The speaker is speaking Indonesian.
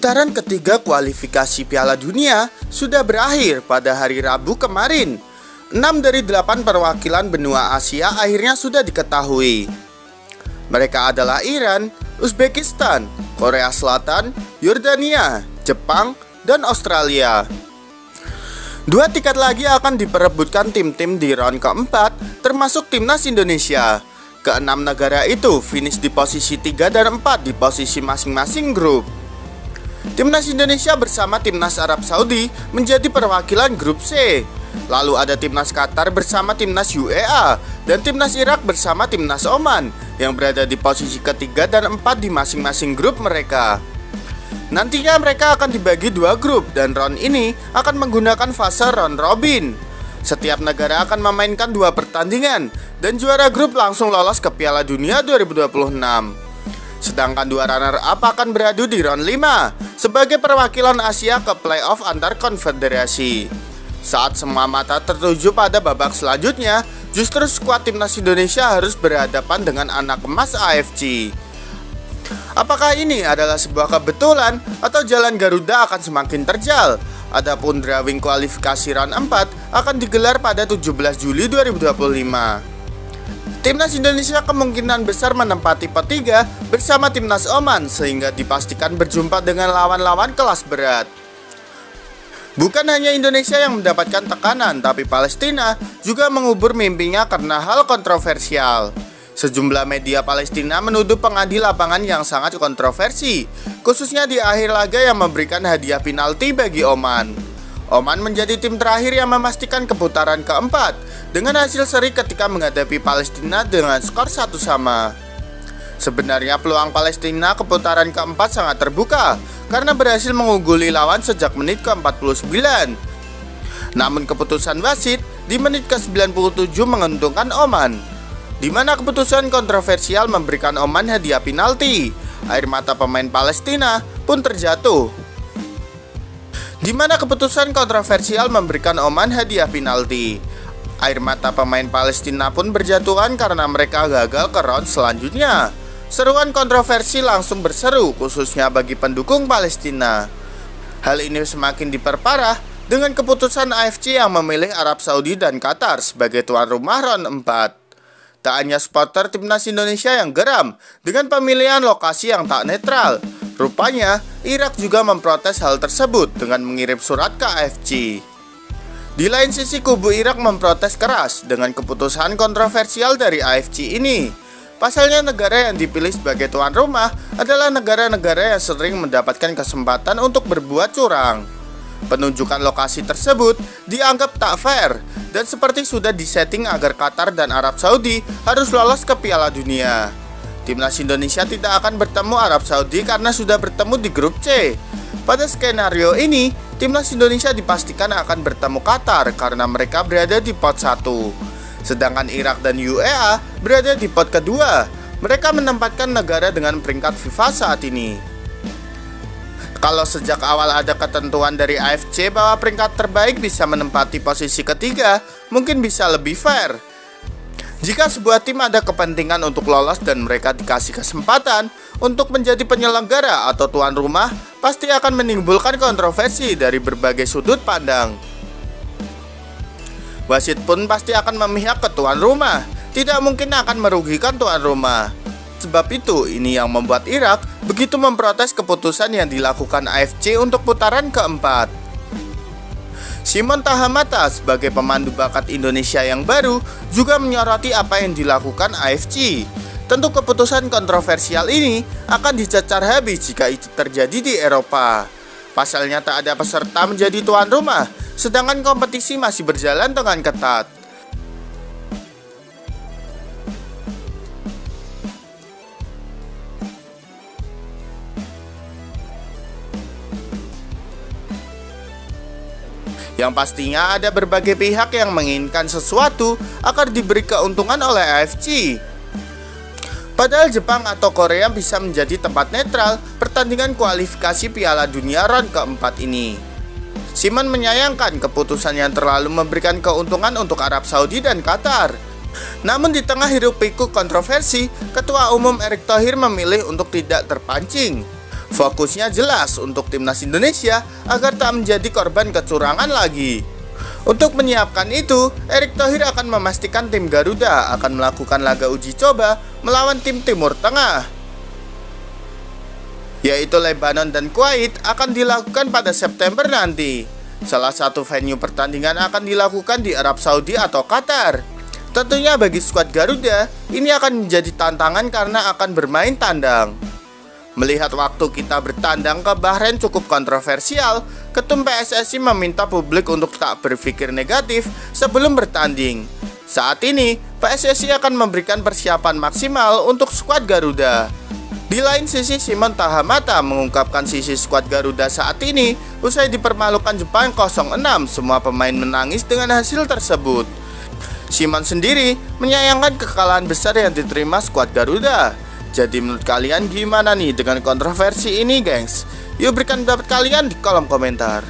Putaran ketiga kualifikasi Piala Dunia sudah berakhir pada hari Rabu kemarin. 6 dari 8 perwakilan benua Asia akhirnya sudah diketahui. Mereka adalah Iran, Uzbekistan, Korea Selatan, Yordania, Jepang, dan Australia. 2 tiket lagi akan diperebutkan tim-tim di round keempat, termasuk timnas Indonesia. Keenam negara itu finish di posisi 3 dan 4 di posisi masing-masing grup. Timnas Indonesia bersama timnas Arab Saudi menjadi perwakilan grup C. Lalu ada timnas Qatar bersama timnas UEA dan timnas Irak bersama timnas Oman yang berada di posisi ketiga dan 4 di masing-masing grup mereka. Nantinya mereka akan dibagi 2 grup dan round ini akan menggunakan fase round robin. Setiap negara akan memainkan 2 pertandingan dan juara grup langsung lolos ke Piala Dunia 2026. Sedangkan 2 runner-up akan beradu di round 5 sebagai perwakilan Asia ke playoff antar konfederasi. Saat semua mata tertuju pada babak selanjutnya, justru skuad timnas Indonesia harus berhadapan dengan anak emas AFC. Apakah ini adalah sebuah kebetulan atau jalan Garuda akan semakin terjal? Adapun drawing kualifikasi round 4 akan digelar pada 17 Juli 2025. Timnas Indonesia kemungkinan besar menempati pot 3 bersama timnas Oman sehingga dipastikan berjumpa dengan lawan-lawan kelas berat. Bukan hanya Indonesia yang mendapatkan tekanan, tapi Palestina juga mengubur mimpinya karena hal kontroversial. Sejumlah media Palestina menuduh pengadil lapangan yang sangat kontroversi, khususnya di akhir laga yang memberikan hadiah penalti bagi Oman. Oman menjadi tim terakhir yang memastikan keputaran keempat dengan hasil seri ketika menghadapi Palestina dengan skor 1-1. Sebenarnya peluang Palestina keputaran keempat sangat terbuka karena berhasil mengungguli lawan sejak menit ke-49. Namun keputusan wasit di menit ke-97 menguntungkan Oman, di mana keputusan kontroversial memberikan Oman hadiah penalti. Air mata pemain Palestina pun terjatuh, di mana keputusan kontroversial memberikan Oman hadiah penalti. Air mata pemain Palestina pun berjatuhan karena mereka gagal ke round selanjutnya. Seruan kontroversi langsung berseru, khususnya bagi pendukung Palestina. Hal ini semakin diperparah dengan keputusan AFC yang memilih Arab Saudi dan Qatar sebagai tuan rumah round 4. Tak hanya supporter timnas Indonesia yang geram dengan pemilihan lokasi yang tak netral. Rupanya, Irak juga memprotes hal tersebut dengan mengirim surat ke AFC. Di lain sisi, kubu Irak memprotes keras dengan keputusan kontroversial dari AFC ini. Pasalnya, negara yang dipilih sebagai tuan rumah adalah negara-negara yang sering mendapatkan kesempatan untuk berbuat curang. Penunjukan lokasi tersebut dianggap tak fair dan seperti sudah disetting agar Qatar dan Arab Saudi harus lolos ke Piala Dunia. Timnas Indonesia tidak akan bertemu Arab Saudi karena sudah bertemu di grup C. Pada skenario ini, timnas Indonesia dipastikan akan bertemu Qatar karena mereka berada di pot 1. Sedangkan Irak dan UEA berada di pot kedua. Mereka menempatkan negara dengan peringkat FIFA saat ini. Kalau sejak awal ada ketentuan dari AFC bahwa peringkat terbaik bisa menempati posisi ketiga, mungkin bisa lebih fair. Jika sebuah tim ada kepentingan untuk lolos dan mereka dikasih kesempatan untuk menjadi penyelenggara atau tuan rumah, pasti akan menimbulkan kontroversi dari berbagai sudut pandang. Wasit pun pasti akan memihak ke tuan rumah, tidak mungkin akan merugikan tuan rumah. Sebab itu, ini yang membuat Irak begitu memprotes keputusan yang dilakukan AFC untuk putaran keempat. Shimon Tahamata sebagai pemandu bakat Indonesia yang baru juga menyoroti apa yang dilakukan AFC. Tentu keputusan kontroversial ini akan dicecar habis jika itu terjadi di Eropa. Pasalnya tak ada peserta menjadi tuan rumah, sedangkan kompetisi masih berjalan dengan ketat. Yang pastinya ada berbagai pihak yang menginginkan sesuatu agar diberi keuntungan oleh AFC. Padahal Jepang atau Korea bisa menjadi tempat netral pertandingan kualifikasi Piala Dunia round keempat ini. Shimon menyayangkan keputusan yang terlalu memberikan keuntungan untuk Arab Saudi dan Qatar. Namun di tengah hiruk pikuk kontroversi, Ketua Umum Erick Thohir memilih untuk tidak terpancing. Fokusnya jelas untuk timnas Indonesia agar tak menjadi korban kecurangan lagi. Untuk menyiapkan itu, Erick Thohir akan memastikan tim Garuda akan melakukan laga uji coba melawan tim Timur Tengah, yaitu Lebanon dan Kuwait, akan dilakukan pada September nanti. Salah satu venue pertandingan akan dilakukan di Arab Saudi atau Qatar. Tentunya bagi skuad Garuda, ini akan menjadi tantangan karena akan bermain tandang. Melihat waktu kita bertandang ke Bahrain cukup kontroversial, Ketum PSSI meminta publik untuk tak berpikir negatif sebelum bertanding. Saat ini, PSSI akan memberikan persiapan maksimal untuk skuad Garuda. Di lain sisi, Shimon Tahamata mengungkapkan sisi skuad Garuda saat ini usai dipermalukan Jepang 0-6, semua pemain menangis dengan hasil tersebut. Shimon sendiri menyayangkan kekalahan besar yang diterima skuad Garuda. Jadi menurut kalian gimana nih dengan kontroversi ini, gengs? Yuk berikan pendapat kalian di kolom komentar.